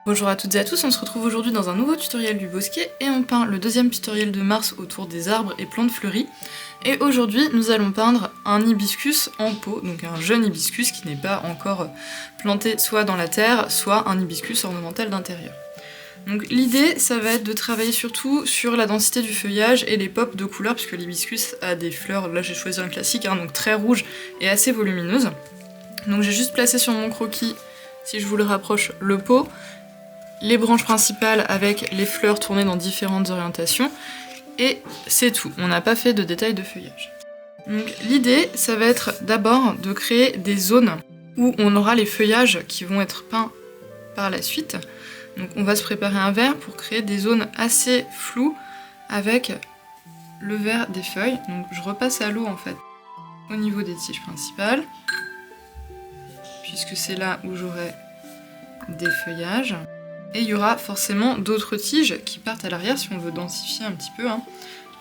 Bonjour à toutes et à tous, on se retrouve aujourd'hui dans un nouveau tutoriel du bosquet et on peint le deuxième tutoriel de mars autour des arbres et plantes fleuries. Et aujourd'hui nous allons peindre un hibiscus en pot, donc un jeune hibiscus qui n'est pas encore planté soit dans la terre, soit un hibiscus ornemental d'intérieur. Donc l'idée ça va être de travailler surtout sur la densité du feuillage et les pops de couleurs puisque l'hibiscus a des fleurs, là j'ai choisi un classique, donc très rouge et assez volumineuse. Donc j'ai juste placé sur mon croquis, si je vous le rapproche, le pot, les branches principales avec les fleurs tournées dans différentes orientations, et c'est tout, on n'a pas fait de détails de feuillage. Donc l'idée, ça va être d'abord de créer des zones où on aura les feuillages qui vont être peints par la suite. Donc on va se préparer un vert pour créer des zones assez floues avec le vert des feuilles. Donc je repasse à l'eau en fait au niveau des tiges principales, puisque c'est là où j'aurai des feuillages. Et il y aura forcément d'autres tiges qui partent à l'arrière si on veut densifier un petit peu.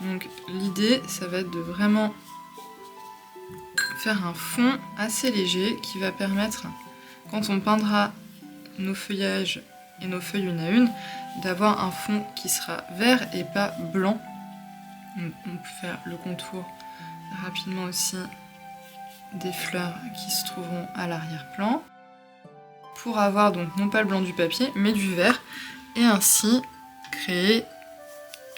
Donc l'idée, ça va être de vraiment faire un fond assez léger qui va permettre, quand on peindra nos feuillages et nos feuilles une à une, d'avoir un fond qui sera vert et pas blanc. Donc on peut faire le contour rapidement aussi des fleurs qui se trouveront à l'arrière-plan, pour avoir donc non pas le blanc du papier mais du vert, et ainsi créer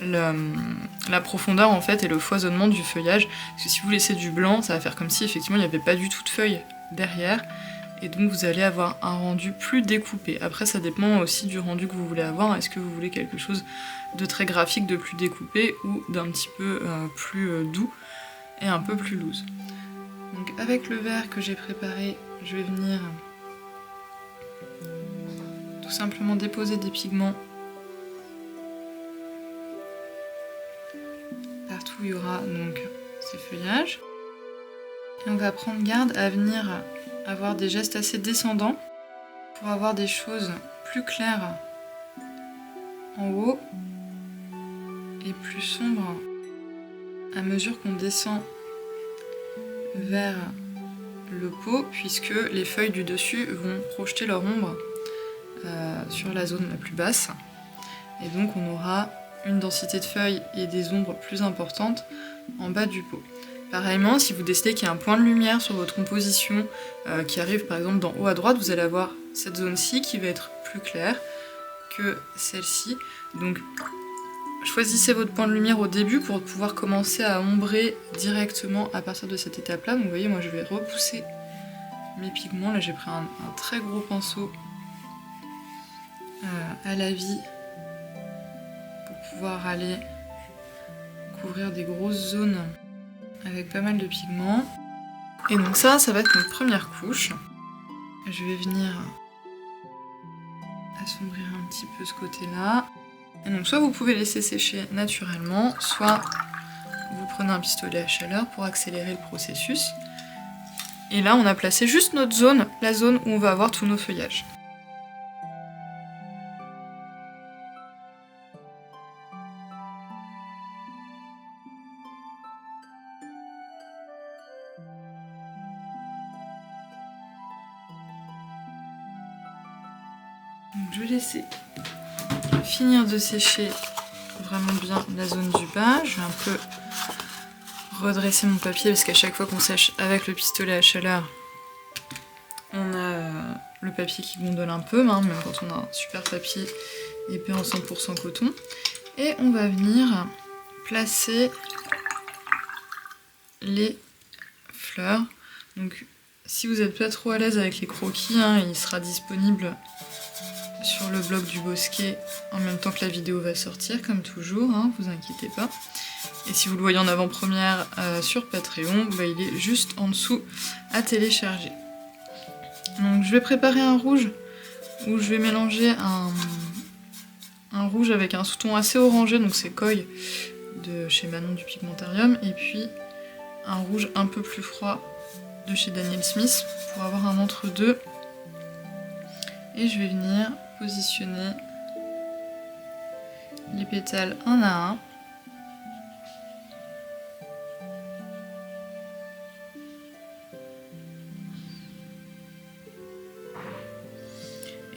la profondeur en fait et le foisonnement du feuillage, parce que si vous laissez du blanc ça va faire comme si effectivement il n'y avait pas du tout de feuilles derrière, et donc vous allez avoir un rendu plus découpé. Après ça dépend aussi du rendu que vous voulez avoir, est-ce que vous voulez quelque chose de très graphique, de plus découpé, ou d'un petit peu plus doux et un peu plus loose. Donc avec le vert que j'ai préparé, je vais venir tout simplement déposer des pigments partout où il y aura donc ces feuillages. Et on va prendre garde à venir avoir des gestes assez descendants pour avoir des choses plus claires en haut et plus sombres à mesure qu'on descend vers le pot, puisque les feuilles du dessus vont projeter leur ombre sur la zone la plus basse, et donc on aura une densité de feuilles et des ombres plus importantes en bas du pot. Pareillement, si vous décidez qu'il y a un point de lumière sur votre composition qui arrive par exemple d'en haut à droite, vous allez avoir cette zone-ci qui va être plus claire que celle-ci. Donc choisissez votre point de lumière au début pour pouvoir commencer à ombrer directement à partir de cette étape-là. Donc vous voyez, moi je vais repousser mes pigments. Là j'ai pris un très gros pinceau à la vie pour pouvoir aller couvrir des grosses zones avec pas mal de pigments. Et donc ça va être notre première couche. Je vais venir assombrir un petit peu ce côté-là. Et donc soit vous pouvez laisser sécher naturellement, soit vous prenez un pistolet à chaleur pour accélérer le processus. Et là on a placé juste notre zone, la zone où on va avoir tous nos feuillages. Donc je vais laisser finir de sécher vraiment bien la zone du bas. Je vais un peu redresser mon papier parce qu'à chaque fois qu'on sèche avec le pistolet à chaleur, on a le papier qui gondole un peu, même quand on a un super papier épais en 100% coton. Et on va venir placer les fleurs. Donc si vous n'êtes pas trop à l'aise avec les croquis, il sera disponible sur le blog du bosquet en même temps que la vidéo va sortir, comme toujours, vous inquiétez pas. Et si vous le voyez en avant-première sur Patreon, il est juste en dessous à télécharger. Donc je vais préparer un rouge où je vais mélanger un rouge avec un sous-ton assez orangé, donc c'est Koi de chez Manon du Pigmentarium, et puis un rouge un peu plus froid de chez Daniel Smith pour avoir un entre-deux. Et je vais venir positionner les pétales un à un.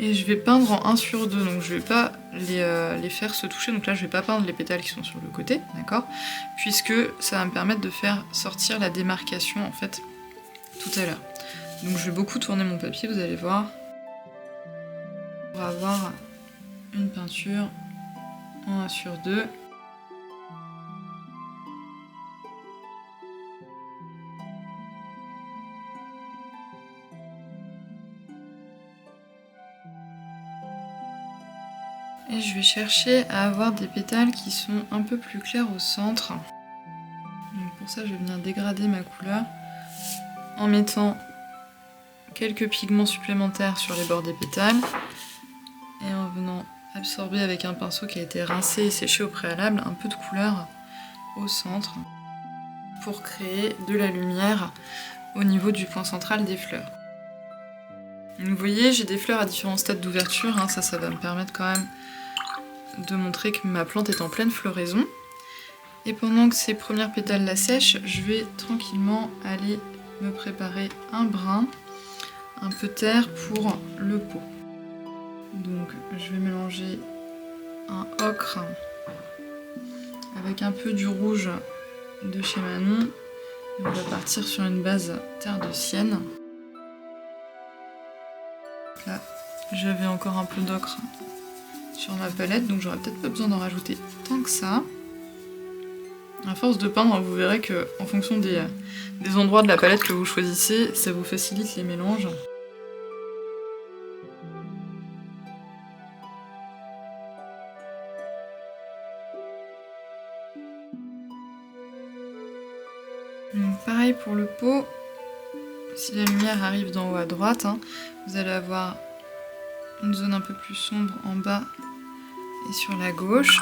Et je vais peindre en 1 sur 2, donc je vais pas les faire se toucher. Donc là, je vais pas peindre les pétales qui sont sur le côté, d'accord? Puisque ça va me permettre de faire sortir la démarcation, en fait, tout à l'heure. Donc je vais beaucoup tourner mon papier, vous allez voir, pour avoir une peinture en 1 sur 2. Et je vais chercher à avoir des pétales qui sont un peu plus clairs au centre. Donc pour ça, je vais venir dégrader ma couleur en mettant quelques pigments supplémentaires sur les bords des pétales et en venant absorber avec un pinceau qui a été rincé et séché au préalable un peu de couleur au centre pour créer de la lumière au niveau du point central des fleurs. Vous voyez, j'ai des fleurs à différents stades d'ouverture, hein, ça va me permettre quand même de montrer que ma plante est en pleine floraison. Et pendant que ces premières pétales la sèchent, je vais tranquillement aller me préparer un brin, un peu terre pour le pot. Donc je vais mélanger un ocre avec un peu du rouge de chez Manon. Et on va partir sur une base terre de sienne. Là, j'avais encore un peu d'ocre sur ma palette, donc j'aurais peut-être pas besoin d'en rajouter tant que ça. À force de peindre, vous verrez que en fonction des endroits de la palette que vous choisissez, ça vous facilite les mélanges. Donc pareil pour le pot, si la lumière arrive d'en haut à droite, hein, vous allez avoir une zone un peu plus sombre en bas et sur la gauche.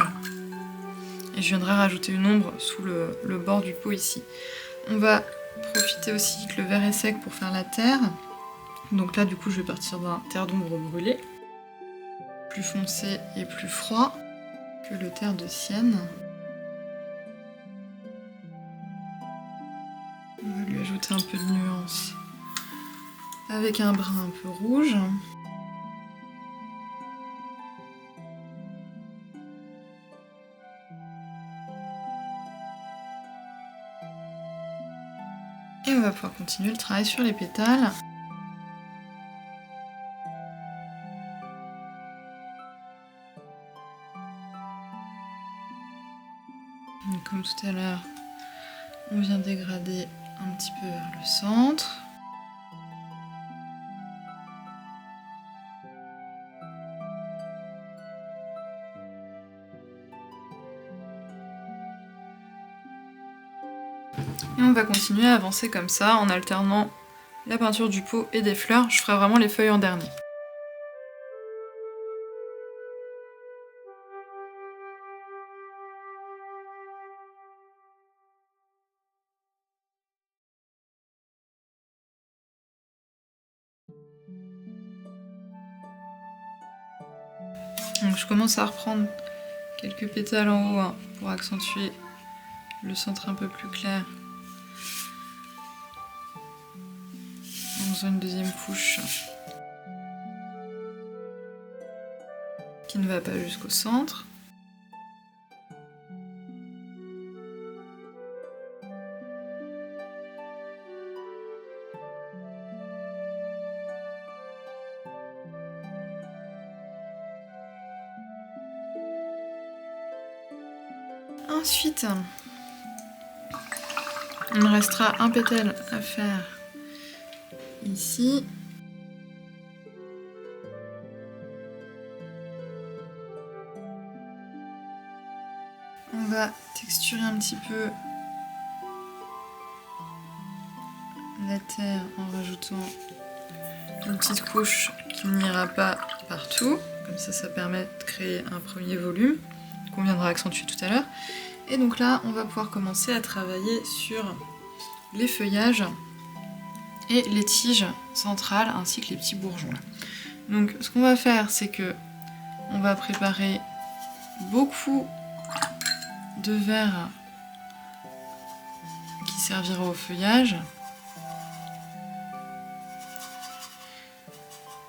Et je viendrai rajouter une ombre sous le bord du pot ici. On va profiter aussi que le verre est sec pour faire la terre. Donc là du coup je vais partir d'un terre d'ombre brûlé, plus foncé et plus froid que le terre de sienne. On va lui ajouter un peu de nuance avec un brin un peu rouge. Et on va pouvoir continuer le travail sur les pétales. Donc, comme tout à l'heure, on vient dégrader un petit peu vers le centre. Et on va continuer à avancer comme ça en alternant la peinture du pot et des fleurs. Je ferai vraiment les feuilles en dernier. Donc je commence à reprendre quelques pétales en haut, hein, pour accentuer le centre un peu plus clair. En faisant une deuxième couche qui ne va pas jusqu'au centre. Ensuite, il me restera un pétale à faire ici. On va texturer un petit peu la terre en rajoutant une petite couche qui n'ira pas partout. Comme ça permet de créer un premier volume qu'on viendra accentuer tout à l'heure. Et donc là, on va pouvoir commencer à travailler sur les feuillages et les tiges centrales ainsi que les petits bourgeons. Donc ce qu'on va faire, c'est que on va préparer beaucoup de verre qui servira au feuillage.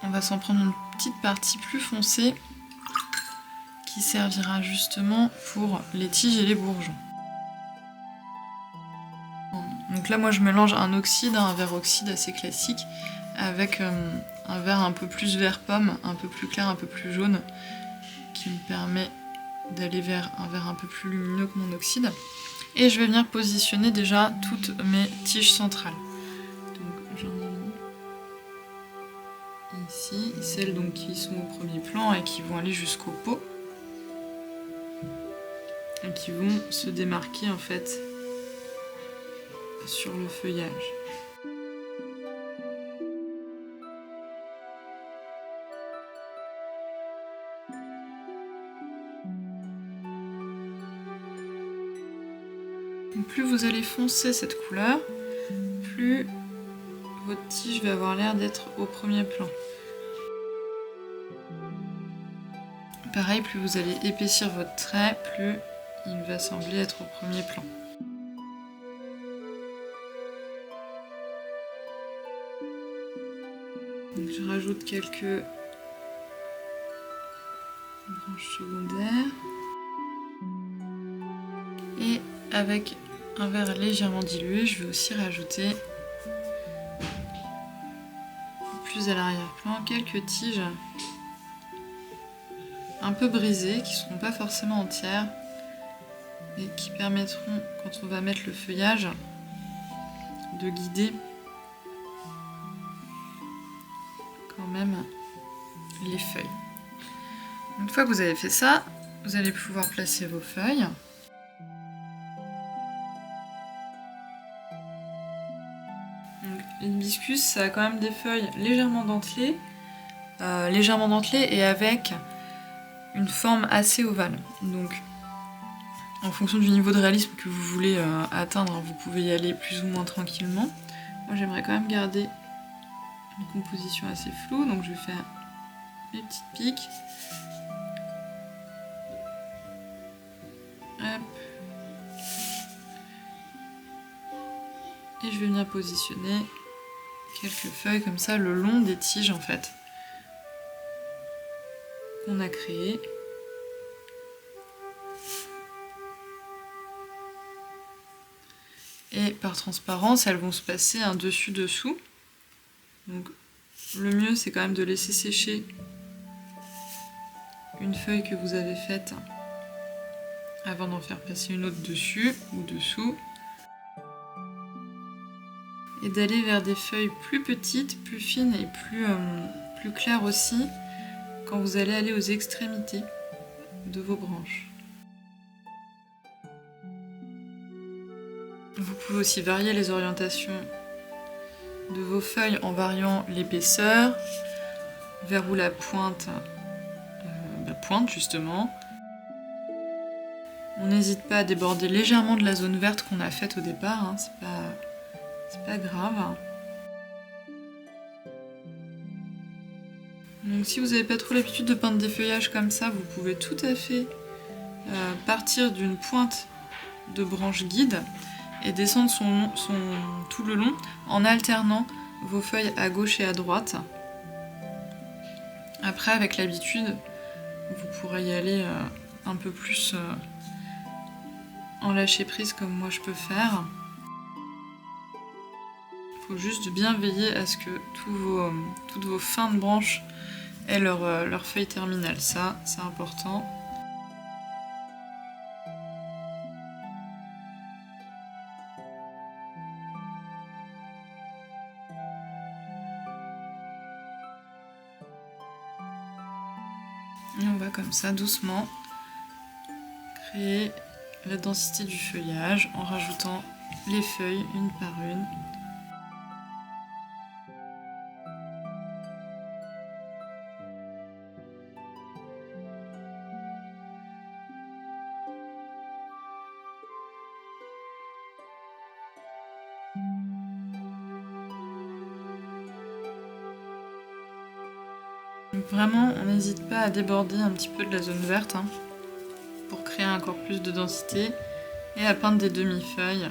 on va s'en prendre une petite partie plus foncée qui servira justement pour les tiges et les bourgeons. Donc là moi je mélange un oxyde, un vert oxyde assez classique, avec un vert un peu plus vert pomme, un peu plus clair, un peu plus jaune, qui me permet d'aller vers un vert un peu plus lumineux que mon oxyde. Et je vais venir positionner déjà toutes mes tiges centrales. Donc j'en ai mis ici, celles donc qui sont au premier plan et qui vont aller jusqu'au pot. Et qui vont se démarquer en fait sur le feuillage. Donc plus vous allez foncer cette couleur, plus votre tige va avoir l'air d'être au premier plan. Pareil, plus vous allez épaissir votre trait, plus il va sembler être au premier plan. Donc je rajoute quelques branches secondaires. Et avec un vert légèrement dilué, je vais aussi rajouter, plus à l'arrière-plan, quelques tiges un peu brisées, qui ne seront pas forcément entières, et qui permettront, quand on va mettre le feuillage, de guider quand même les feuilles. Une fois que vous avez fait ça, vous allez pouvoir placer vos feuilles. L'hibiscus, ça a quand même des feuilles légèrement dentelées et avec une forme assez ovale. Donc, en fonction du niveau de réalisme que vous voulez atteindre, vous pouvez y aller plus ou moins tranquillement. Moi, j'aimerais quand même garder une composition assez floue, donc je vais faire mes petites piques. Hop. Et je vais venir positionner quelques feuilles comme ça le long des tiges en fait qu'on a créées. Et par transparence, elles vont se passer un dessus-dessous. Donc le mieux c'est quand même de laisser sécher une feuille que vous avez faite avant d'en faire passer une autre dessus ou dessous. Et d'aller vers des feuilles plus petites, plus fines et plus claires aussi quand vous allez aller aux extrémités de vos branches. Vous pouvez aussi varier les orientations de vos feuilles en variant l'épaisseur, vers où la pointe pointe justement. On n'hésite pas à déborder légèrement de la zone verte qu'on a faite au départ, hein, c'est pas grave. Donc si vous n'avez pas trop l'habitude de peindre des feuillages comme ça, vous pouvez tout à fait partir d'une pointe de branche guide et descendre tout le long en alternant vos feuilles à gauche et à droite. Après, avec l'habitude, vous pourrez y aller un peu plus en lâcher prise comme moi je peux faire. Il faut juste bien veiller à ce que toutes vos fins de branches aient leur feuille terminale. Ça, c'est important. Et on va comme ça doucement créer la densité du feuillage en rajoutant les feuilles une par une. Donc vraiment, on n'hésite pas à déborder un petit peu de la zone verte hein, pour créer encore plus de densité et à peindre des demi-feuilles.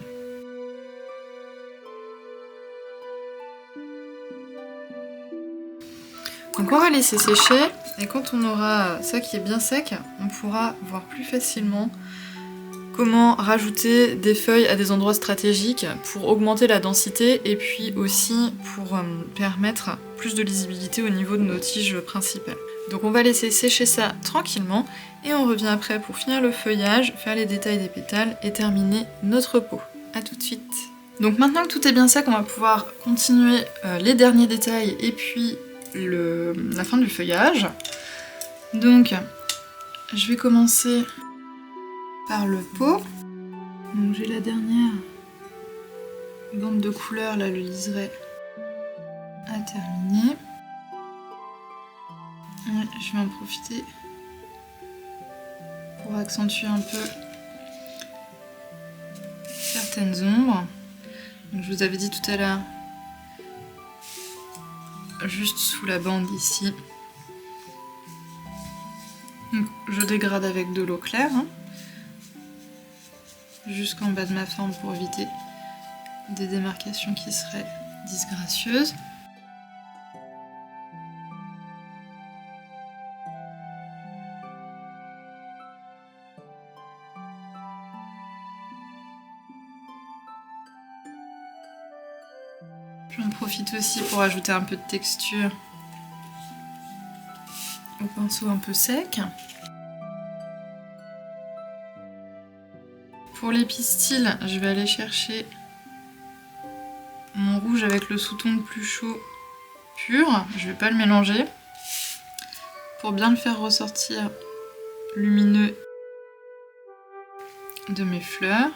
Donc Donc on va laisser sécher et quand on aura ça qui est bien sec, on pourra voir plus facilement comment rajouter des feuilles à des endroits stratégiques pour augmenter la densité et puis aussi pour permettre plus de lisibilité au niveau de nos tiges principales. Donc on va laisser sécher ça tranquillement et on revient après pour finir le feuillage, faire les détails des pétales et terminer notre pot. A tout de suite. Donc maintenant que tout est bien sec, on va pouvoir continuer les derniers détails et puis la fin du feuillage. Donc je vais commencer par le pot. Donc j'ai la dernière bande de couleurs, là le liseré à terminer. Ouais, je vais en profiter pour accentuer un peu certaines ombres. Donc, je vous avais dit tout à l'heure, juste sous la bande ici. Donc, je dégrade avec de l'eau claire, jusqu'en bas de ma forme pour éviter des démarcations qui seraient disgracieuses. J'en profite aussi pour ajouter un peu de texture au pinceau un peu sec. Pour les pistils, je vais aller chercher mon rouge avec le sous-ton le plus chaud pur. Je vais pas le mélanger pour bien le faire ressortir lumineux de mes fleurs.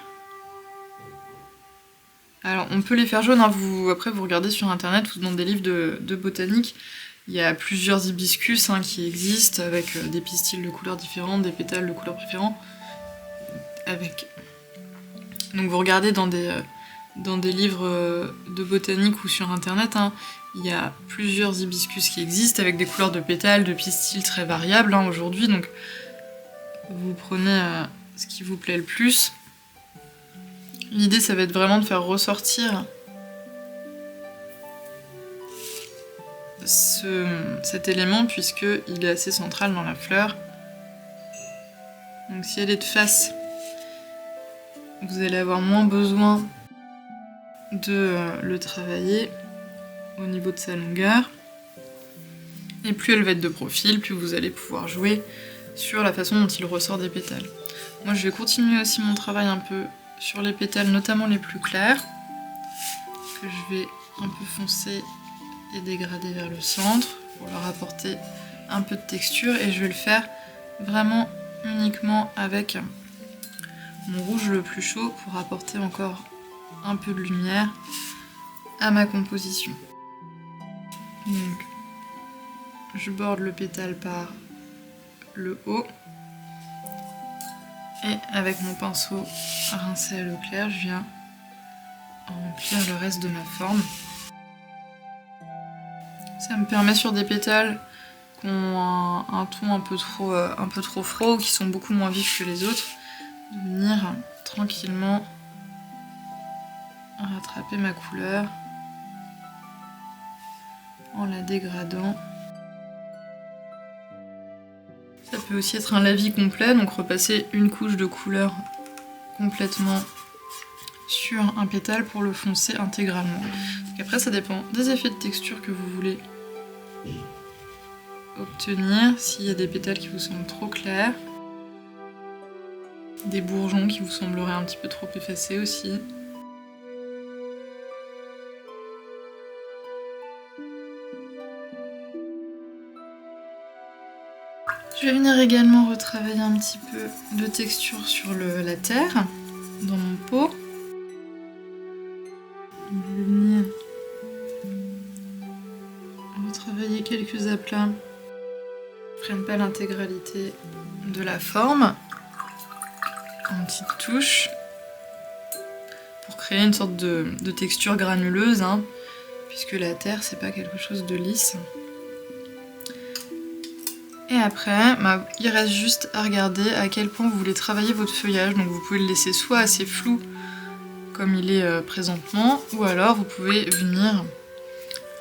Alors on peut les faire jaunes, après vous regardez sur internet ou dans des livres de botanique, il y a plusieurs hibiscus qui existent avec des pistils de couleurs différentes, des pétales de couleurs différentes. Donc vous regardez dans des livres de botanique ou sur internet, il y a plusieurs hibiscus qui existent avec des couleurs de pétales, de pistils très variables aujourd'hui, donc vous prenez ce qui vous plaît le plus. L'idée, ça va être vraiment de faire ressortir cet élément puisqu'il est assez central dans la fleur. Donc si elle est de face, vous allez avoir moins besoin de le travailler au niveau de sa longueur. Et plus elle va être de profil, plus vous allez pouvoir jouer sur la façon dont il ressort des pétales. Moi, je vais continuer aussi mon travail un peu sur les pétales, notamment les plus clairs, que je vais un peu foncer et dégrader vers le centre pour leur apporter un peu de texture, et je vais le faire vraiment uniquement avec mon rouge le plus chaud pour apporter encore un peu de lumière à ma composition. Donc, je borde le pétale par le haut. Et avec mon pinceau rincé à l'eau claire, je viens remplir le reste de ma forme. Ça me permet sur des pétales qui ont un ton un peu trop froid ou qui sont beaucoup moins vifs que les autres, de venir tranquillement rattraper ma couleur en la dégradant. Ça peut aussi être un lavis complet, donc repasser une couche de couleur complètement sur un pétale pour le foncer intégralement. Donc après, ça dépend des effets de texture que vous voulez obtenir. S'il y a des pétales qui vous semblent trop clairs, des bourgeons qui vous sembleraient un petit peu trop effacés aussi. Je vais venir également retravailler un petit peu de texture sur la terre dans mon pot. Je vais venir retravailler quelques aplats. Je ne prenne pas l'intégralité de la forme en petites touches pour créer une sorte de texture granuleuse, puisque la terre c'est pas quelque chose de lisse. Et après, il reste juste à regarder à quel point vous voulez travailler votre feuillage. Donc vous pouvez le laisser soit assez flou comme il est présentement, ou alors vous pouvez venir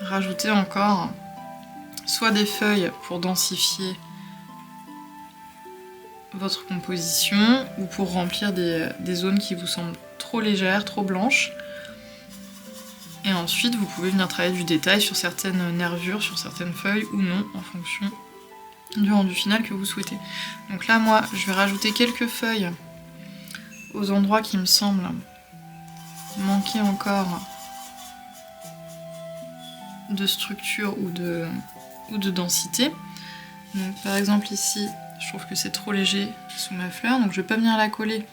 rajouter encore soit des feuilles pour densifier votre composition ou pour remplir des zones qui vous semblent trop légères, trop blanches. Et ensuite, vous pouvez venir travailler du détail sur certaines nervures, sur certaines feuilles ou non, en fonction du rendu final que vous souhaitez. Donc là, moi, je vais rajouter quelques feuilles aux endroits qui me semblent manquer encore de structure ou de densité. Donc par exemple ici, je trouve que c'est trop léger sous ma fleur, donc je vais pas venir la coller,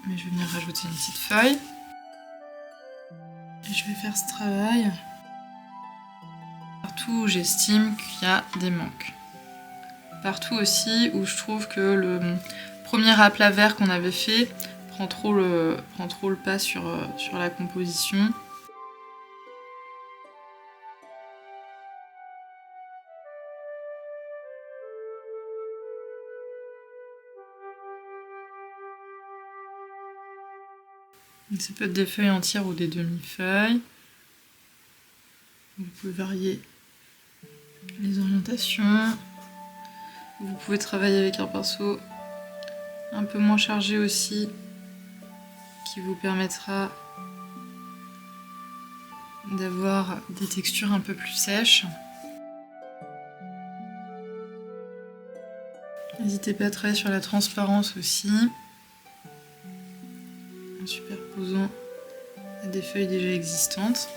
mais je vais venir rajouter une petite feuille. Et je vais faire ce travail partout où j'estime qu'il y a des manques. Partout aussi où je trouve que le premier aplat vert qu'on avait fait prend trop le pas sur la composition. Ça peut être des feuilles entières ou des demi-feuilles. Vous pouvez varier les orientations. Vous pouvez travailler avec un pinceau un peu moins chargé aussi, qui vous permettra d'avoir des textures un peu plus sèches. N'hésitez pas à travailler sur la transparence aussi, en superposant à des feuilles déjà existantes.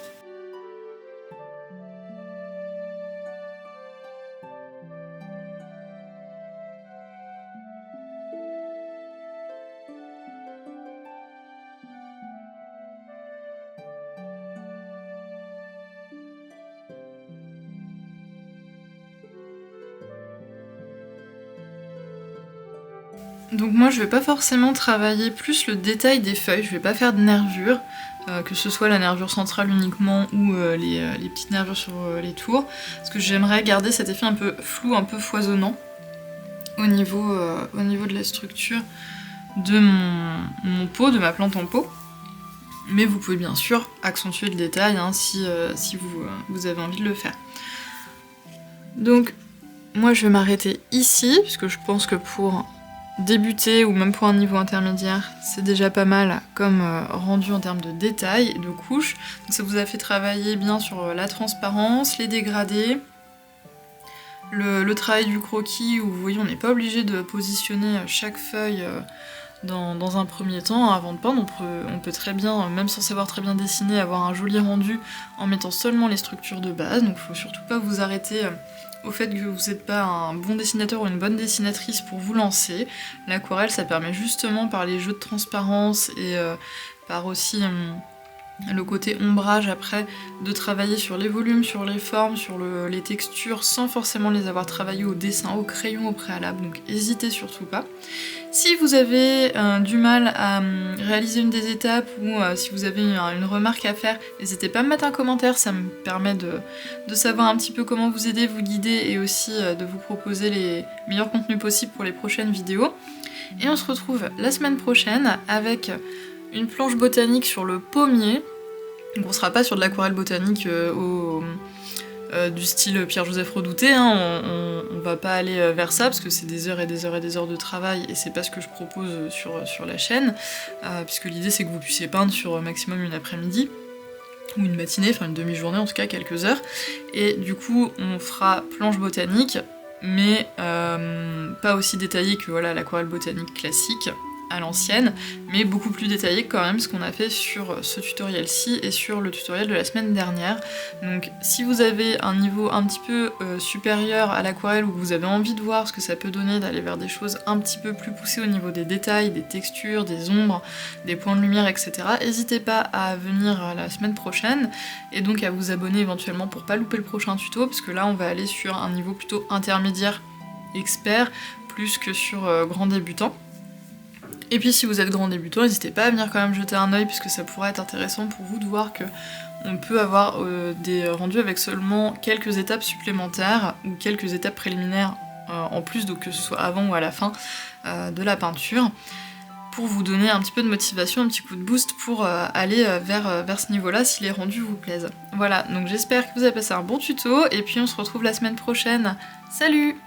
Donc moi je vais pas forcément travailler plus le détail des feuilles, je vais pas faire de nervures, que ce soit la nervure centrale uniquement ou les petites nervures sur les tours, parce que j'aimerais garder cet effet un peu flou, un peu foisonnant au niveau de la structure de mon pot, de ma plante en pot. Mais vous pouvez bien sûr accentuer le détail hein, si vous avez envie de le faire. Donc moi je vais m'arrêter ici, puisque je pense que pour débuter ou même pour un niveau intermédiaire, c'est déjà pas mal comme rendu en termes de détails et de couches. Donc ça vous a fait travailler bien sur la transparence, les dégradés, le travail du croquis où vous voyez on n'est pas obligé de positionner chaque feuille dans un premier temps avant de peindre. On peut très bien, même sans savoir très bien dessiner, avoir un joli rendu en mettant seulement les structures de base. Donc il faut surtout pas vous arrêter au fait que vous n'êtes pas un bon dessinateur ou une bonne dessinatrice pour vous lancer. L'aquarelle, ça permet justement par les jeux de transparence et par aussi le côté ombrage après, de travailler sur les volumes, sur les formes, sur les textures, sans forcément les avoir travaillées au dessin, au crayon au préalable, donc n'hésitez surtout pas. Si vous avez du mal à réaliser une des étapes ou si vous avez une remarque à faire, n'hésitez pas à me mettre un commentaire, ça me permet de savoir un petit peu comment vous aider, vous guider et aussi de vous proposer les meilleurs contenus possibles pour les prochaines vidéos. Et on se retrouve la semaine prochaine avec une planche botanique sur le pommier. Donc on sera pas sur de l'aquarelle botanique du style Pierre-Joseph Redouté, hein. On va pas aller vers ça parce que c'est des heures et des heures et des heures de travail et c'est pas ce que je propose sur la chaîne, puisque l'idée c'est que vous puissiez peindre sur maximum une après-midi ou une matinée, enfin une demi-journée en tout cas, quelques heures. Et du coup on fera planche botanique, mais pas aussi détaillée que voilà, l'aquarelle botanique classique à l'ancienne, mais beaucoup plus détaillé quand même ce qu'on a fait sur ce tutoriel-ci et sur le tutoriel de la semaine dernière. Donc si vous avez un niveau un petit peu supérieur à l'aquarelle ou que vous avez envie de voir ce que ça peut donner, d'aller vers des choses un petit peu plus poussées au niveau des détails, des textures, des ombres, des points de lumière, etc., n'hésitez pas à venir la semaine prochaine et donc à vous abonner éventuellement pour pas louper le prochain tuto, parce que là on va aller sur un niveau plutôt intermédiaire expert plus que sur grand débutant. Et puis si vous êtes grand débutant, n'hésitez pas à venir quand même jeter un œil, puisque ça pourrait être intéressant pour vous de voir que on peut avoir des rendus avec seulement quelques étapes supplémentaires ou quelques étapes préliminaires en plus, donc que ce soit avant ou à la fin de la peinture. pour vous donner un petit peu de motivation, un petit coup de boost pour aller vers ce niveau-là si les rendus vous plaisent. Voilà, donc j'espère que vous avez passé un bon tuto et puis on se retrouve la semaine prochaine. Salut!